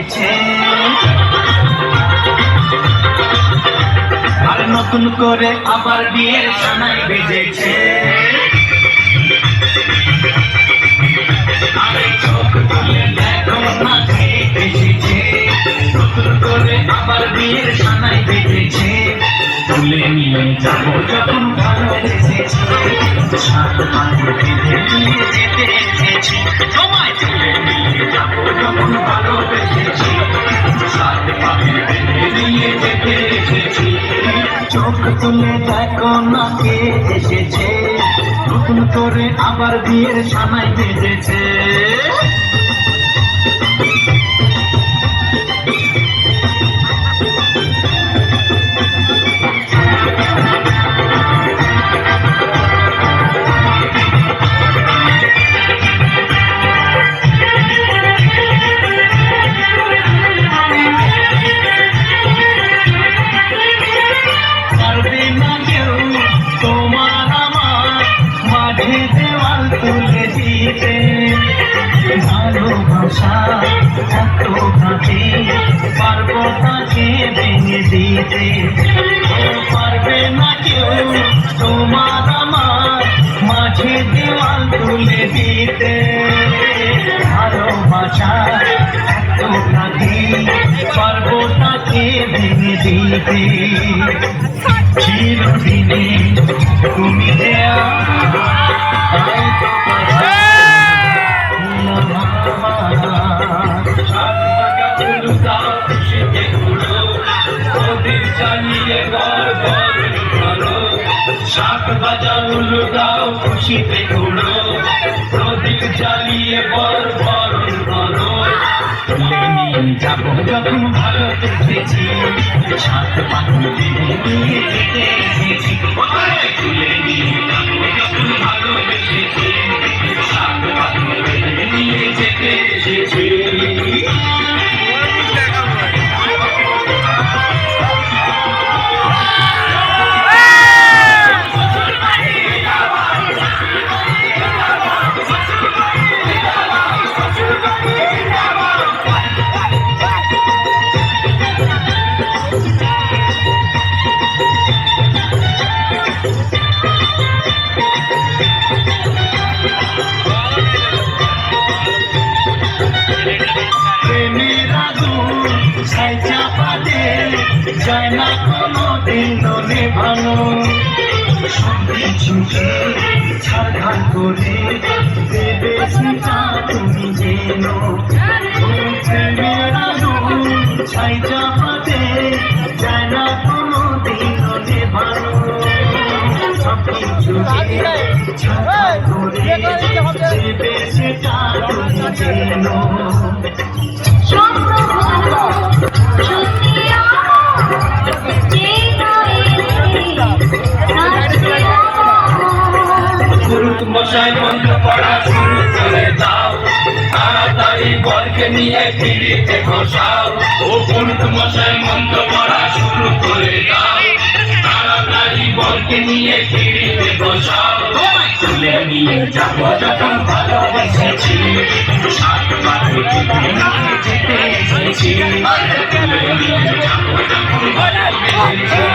বেজেছে, আর নতুন করে আবার বিয়ের সানাই বেজেছে। আরে চোখ তুলে দেখো না কে এসেছে, নতুন করে আবার বিয়ের সানাই বেজেছে। তুলে নিয়ে যাবো যখন ভালোবেসেছি, সাত পাখি বেঁধে নিয়ে যেতে এসেছি। সময় তুলে নিয়ে যাবো যখন ভালোবেসেছি, সাত পাখি বেঁধে নিয়ে যেতে এসেছি। চোখ তুলে দেখো না কে এসেছে, নতুন করে আবার বিয়ের সানাই বেজেছে। তুলে দিতে ভালোবাসা এত ভাবে পারবো তাকে ভেঙে দিতে, পারবে না কেউ তোমার আমার মাঝে দেওয়াল তুলে দিতে। ভালোবাসা এত ভাবে পারবো তাকে ভেঙে দিতে। চিরদিনে তুমি দেয়া শাক বাজা উলু দাও খুশিতে ঘুরো, প্রদীপ জ্বালিয়ে বর বরণ করো। তুলে নিয়ে যাবো যখন ভালোবেসেছি, সাত পাখি বেঁধে নিয়ে যেতে এসেছি। তুলে নিয়ে যাবো যখন ভালোবেসেছি, সাত পাখি বেঁধে নিয়ে যেতে এসেছি। যায় না কোনো দিন নেভানো, সবকিছুকে ছাড়খাড় করে দেবে সেটা তুমি যেন। প্রেমের আগুন ছাই চাপাতে যায় না কোনো দিন নেভানো, সবকিছুকে ছাড়খাড় করে দেবে সেটা তুমি যেন। মশাই মন্ত্র পড়া শুরু করে দাও, তাড়াতাড়ি বরকে নিয়ে পিড়িতে বসাও। ও পুরুত মশাই মন্ত্র পড়া শুরু করে দাও, তাড়াতাড়ি বরকে নিয়ে পিড়িতে বসাও। তুলে নিয়ে যাবো যখন ভালোবেসেছি, সাত পাখি বেঁধে নিয়ে যেতে এসেছি। তুলে নিয়ে যাবো যখন ভালোবেসেছি।